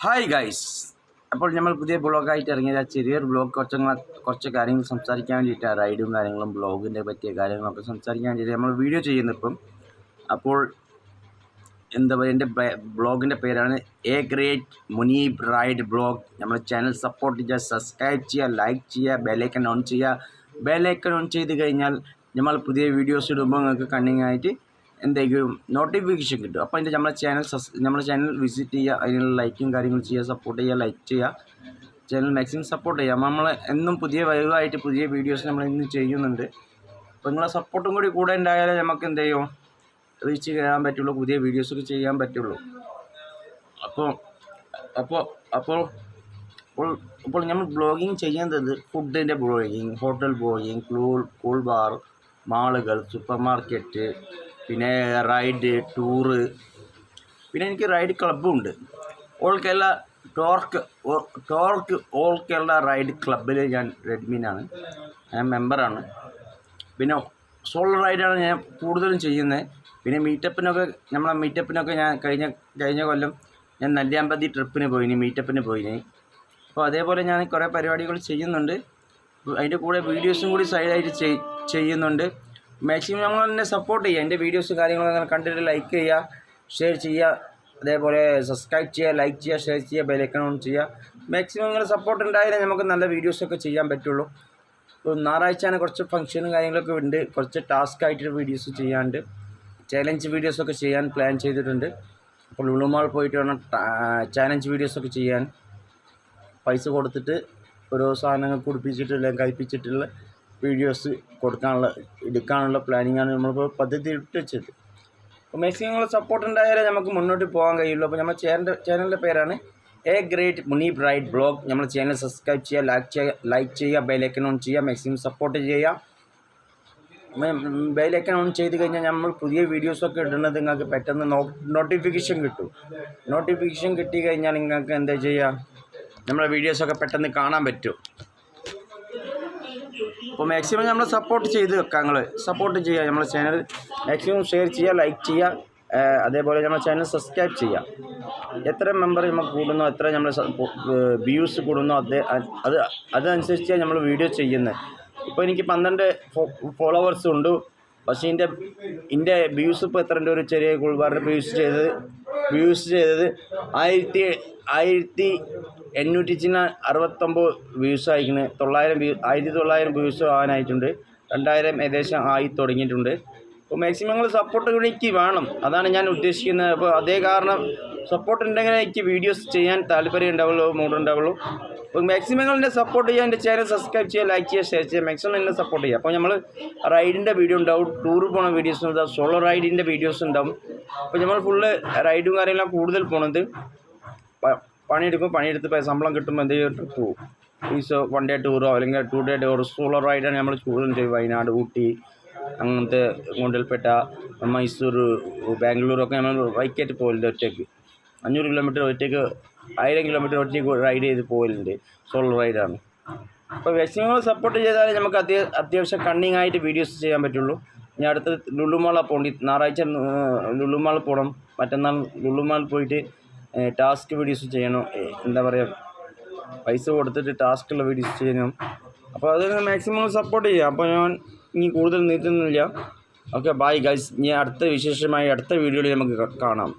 Hi guys, അപ്പോൾ നമ്മൾ പുതിയ ബ്ലോഗായിട്ട് ഇറങ്ങിയത് ചെറിയൊരു ബ്ലോഗ് കുറച്ച് കാര്യങ്ങൾ സംസാരിക്കാൻ വേണ്ടിയിട്ടാണ്. റൈഡും കാര്യങ്ങളും ബ്ലോഗിൻ്റെ പറ്റിയ കാര്യങ്ങളൊക്കെ സംസാരിക്കാൻ വേണ്ടിയിട്ട് നമ്മൾ വീഡിയോ ചെയ്യുന്നിപ്പം. അപ്പോൾ എന്താ പറയുക, എൻ്റെ ബ്ലോഗിൻ്റെ പേരാണ് A great Muneeb ride blog. നമ്മുടെ ചാനൽ സപ്പോർട്ട് ചെയ്യുക, സബ്സ്ക്രൈബ് ചെയ്യുക, ലൈക്ക് ചെയ്യുക, ബെല്ലൈക്കൺ ഓൺ ചെയ്യുക. ബെല്ലൈക്കൺ ഓൺ ചെയ്ത് കഴിഞ്ഞാൽ നമ്മൾ പുതിയ വീഡിയോസ് ഇടുമ്പോൾ നിങ്ങൾക്ക് കണ്ണിങ്ങായിട്ട് എന്തെങ്കിലും നോട്ടിഫിക്കേഷൻ കിട്ടും. അപ്പോൾ അതിൻ്റെ നമ്മുടെ ചാനൽ വിസിറ്റ് ചെയ്യുക, അതിനുള്ള ലൈക്കും കാര്യങ്ങളും ചെയ്യുക, സപ്പോർട്ട് ചെയ്യുക, ലൈക്ക് ചെയ്യുക, ചാനൽ മാക്സിമം സപ്പോർട്ട് ചെയ്യുക. നമ്മൾ എന്നും പുതിയ വൈവായിട്ട് പുതിയ വീഡിയോസ് നമ്മൾ ഇന്ന് ചെയ്യുന്നുണ്ട്. അപ്പോൾ നിങ്ങളെ സപ്പോർട്ടും കൂടെ ഉണ്ടായാലേ നമുക്ക് എന്ത് ചെയ്യും റീച്ച് ചെയ്യാൻ പറ്റുള്ളൂ, പുതിയ വീഡിയോസൊക്കെ ചെയ്യാൻ പറ്റുള്ളൂ. അപ്പോൾ അപ്പോൾ അപ്പോൾ അപ്പോൾ നമ്മൾ ബ്ലോഗിങ് ചെയ്യുന്നത് ഫുഡിൻ്റെ blogging, hotel blogging, cool bar, മാളുകൾ, സൂപ്പർ മാർക്കറ്റ്, പിന്നെ റൈഡ്, ടൂറ്, പിന്നെ എനിക്ക് റൈഡ് ക്ലബ്ബുണ്ട്. All Kerala torque all Kerala ride ക്ലബ്ബിൽ ഞാൻ അഡ്മിനാണ്, ഞാൻ മെമ്പറാണ്. പിന്നെ സോളോ റൈഡാണ് ഞാൻ കൂടുതലും ചെയ്യുന്നത്. പിന്നെ മീറ്റപ്പിനൊക്കെ ഞാൻ കഴിഞ്ഞ കൊല്ലം ഞാൻ നെല്ലിയാമ്പതി മീറ്റപ്പിന് പോയിന്. അപ്പോൾ അതേപോലെ ഞാൻ കുറേ പരിപാടികൾ ചെയ്യുന്നുണ്ട്. അതിൻ്റെ കൂടെ വീഡിയോസും കൂടി സൈഡായിട്ട് ചെയ്യുന്നുണ്ട്. മാക്സിമം നമ്മൾ തന്നെ സപ്പോർട്ട് ചെയ്യുക. എൻ്റെ വീഡിയോസ് കാര്യങ്ങളൊക്കെ കണ്ടിട്ട് ലൈക്ക് ചെയ്യുക, ഷെയർ ചെയ്യുക, അതേപോലെ സബ്സ്ക്രൈബ് ചെയ്യുക, ലൈക്ക് ചെയ്യുക, ഷെയർ ചെയ്യുക, ബെല്ലൈക്കൺ ഓൺ ചെയ്യുക. മാക്സിമം നിങ്ങൾ സപ്പോർട്ട് ഉണ്ടായാലേ നമുക്ക് നല്ല വീഡിയോസൊക്കെ ചെയ്യാൻ പറ്റുള്ളൂ. ഇപ്പോൾ ഞായറാഴ്ചയാണ് കുറച്ച് ഫംഗ്ഷനും കാര്യങ്ങളൊക്കെ ഉണ്ട്, കുറച്ച് ടാസ്ക് ആയിട്ട് വീഡിയോസ് ചെയ്യാണ്ട്, ചാലഞ്ച് വീഡിയോസൊക്കെ ചെയ്യാൻ പ്ലാൻ ചെയ്തിട്ടുണ്ട്. അപ്പോൾ ലുലു മാൾ പോയിട്ട് വേണം ചാലഞ്ച് വീഡിയോസൊക്കെ ചെയ്യാൻ. പൈസ കൊടുത്തിട്ട് ഓരോ സാധനങ്ങൾ കുടിപ്പിച്ചിട്ടുള്ള കഴിപ്പിച്ചിട്ടുള്ള വീഡിയോസ് എടുക്കാനുള്ള പ്ലാനിങ്ങാണ് നമ്മളിപ്പോൾ പദ്ധതി ഇട്ട് വെച്ചത്. അപ്പോൾ മാക്സിമം നിങ്ങൾ സപ്പോർട്ട് ഉണ്ടായാലേ നമുക്ക് മുന്നോട്ട് പോകാൻ കഴിയുള്ളൂ. അപ്പോൾ നമ്മുടെ ചാനലിൻ്റെ പേരാണ് A great Muneeb ride blog. നമ്മുടെ ചാനൽ സബ്സ്ക്രൈബ് ചെയ്യുക, ലൈക്ക് ചെയ്യുക, ബെല്ലൈക്കൺ ഓൺ ചെയ്യുക, മാക്സിമം സപ്പോർട്ട് ചെയ്യുക. ബെല്ലൈക്കൺ ഓൺ ചെയ്ത് കഴിഞ്ഞാൽ നമ്മൾ പുതിയ വീഡിയോസൊക്കെ ഇടുന്നത് നിങ്ങൾക്ക് പെട്ടെന്ന് നോട്ടിഫിക്കേഷൻ കിട്ടും. നോട്ടിഫിക്കേഷൻ കിട്ടി കഴിഞ്ഞാൽ നിങ്ങൾക്ക് എന്താ ചെയ്യുക, നമ്മുടെ വീഡിയോസൊക്കെ പെട്ടെന്ന് കാണാൻ പറ്റും. അപ്പോൾ മാക്സിമം നമ്മൾ സപ്പോർട്ട് ചെയ്ത് വെക്കാം. നിങ്ങൾ സപ്പോർട്ട് ചെയ്യുക, നമ്മുടെ ചാനൽ മാക്സിമം ഷെയർ ചെയ്യുക, ലൈക്ക് ചെയ്യുക, അതേപോലെ നമ്മുടെ ചാനൽ സബ്സ്ക്രൈബ് ചെയ്യുക. എത്ര മെമ്പർ നമുക്ക് കൂടുന്നോ, എത്ര നമ്മൾ വ്യൂസ് കൂടുന്നോ അതനുസരിച്ചാണ് നമ്മൾ വീഡിയോ ചെയ്യുന്നത്. ഇപ്പോൾ എനിക്ക് 12 ഫോളോവേഴ്സ് ഉണ്ട്. പക്ഷേ എൻ്റെ വ്യൂസ് ഇപ്പോൾ എത്ര ഉണ്ട്? ഒരു ചെറിയ കൂൾബാറിൻ്റെ വ്യൂസ് ചെയ്തത് 1869 വ്യൂസ് ആയിരിക്കുന്നത്. 1900 വ്യൂസ് ആവാനായിട്ടുണ്ട്. 2000 ഏകദേശം ആയി തുടങ്ങിയിട്ടുണ്ട്. അപ്പോൾ മാക്സിമം നിങ്ങൾ സപ്പോർട്ട് എനിക്ക് വേണം, അതാണ് ഞാൻ ഉദ്ദേശിക്കുന്നത്. അപ്പോൾ അതേ കാരണം സപ്പോർട്ട് ഉണ്ടെങ്കിൽ എനിക്ക് വീഡിയോസ് ചെയ്യാൻ താല്പര്യം ഉണ്ടാവുള്ളൂ, മൂടുണ്ടാവുള്ളൂ. അപ്പോൾ മാക്സിമം നിങ്ങൾ എന്നെ സപ്പോർട്ട് ചെയ്യുക, എൻ്റെ ചാനൽ സബ്സ്ക്രൈബ് ചെയ്യുക, ലൈക്ക് ചെയ്യുക, ഷെയർ ചെയ്യുക, മാക്സിമം എന്നെ സപ്പോർട്ട് ചെയ്യുക. അപ്പോൾ നമ്മൾ റൈഡിൻ്റെ വീഡിയോ ഉണ്ടാവും, ടൂർ പോകുന്ന വീഡിയോസ് ഉണ്ടാവും, സോളോ റൈഡിൻ്റെ വീഡിയോസ് ഉണ്ടാവും. അപ്പോൾ നമ്മൾ ഫുള്ള് റൈഡും കാര്യങ്ങളും കൂടുതൽ പോകുന്നത് പണിയെടുത്ത് ശമ്പളം കിട്ടുമ്പോൾ എന്തെങ്കിലും പോകും. ഈ 1 ഡേ ടൂറോ അല്ലെങ്കിൽ 2 ഡേ ടൂർ, സോളോ റൈഡാണ് നമ്മൾ കൂടുതലും ചെയ്യും. വയനാട്, ഊട്ടി, അങ്ങനത്തെ ഗുണ്ടൽപേട്ട, മൈസൂർ, ബാംഗ്ലൂരൊക്കെ നമ്മൾ ബൈക്കായിട്ട് പോകലുണ്ട്. ഒറ്റയ്ക്ക് 500 കിലോമീറ്റർ ഒറ്റയ്ക്ക്, 1000 കിലോമീറ്റർ ഒറ്റയ്ക്ക് റൈഡ് ചെയ്ത് പോകലുണ്ട്. സോളോ റൈഡാണ്. അപ്പോൾ മാക്സിമം സപ്പോർട്ട് ചെയ്താലേ നമുക്ക് അത്യാവശ്യം കണ്ണിങ് ആയിട്ട് വീഡിയോസ് ചെയ്യാൻ പറ്റുള്ളൂ. ഞാൻ അടുത്ത് ലുലുമാളാണ് പോകേണ്ടി. ഞായറാഴ്ച ലുലുമാൾ പോകണം. മറ്റന്നാൾ ലുലുമാൾ പോയിട്ട് ടാസ്ക് വീഡിയോസ് ചെയ്യണം. എന്താ പറയുക, പൈസ കൊടുത്തിട്ട് ടാസ്ക്കുള്ള വീഡിയോസ് ചെയ്യണം. അപ്പോൾ അതിന് മാക്സിമം സപ്പോർട്ട് ചെയ്യാം. അപ്പോൾ ഞാൻ ഇനി കൂടുതൽ നീട്ടുന്നില്ല. Okay, bye guys. ഇനി അടുത്ത വിശേഷമായി അടുത്ത വീഡിയോയിൽ നമുക്ക് കാണാം.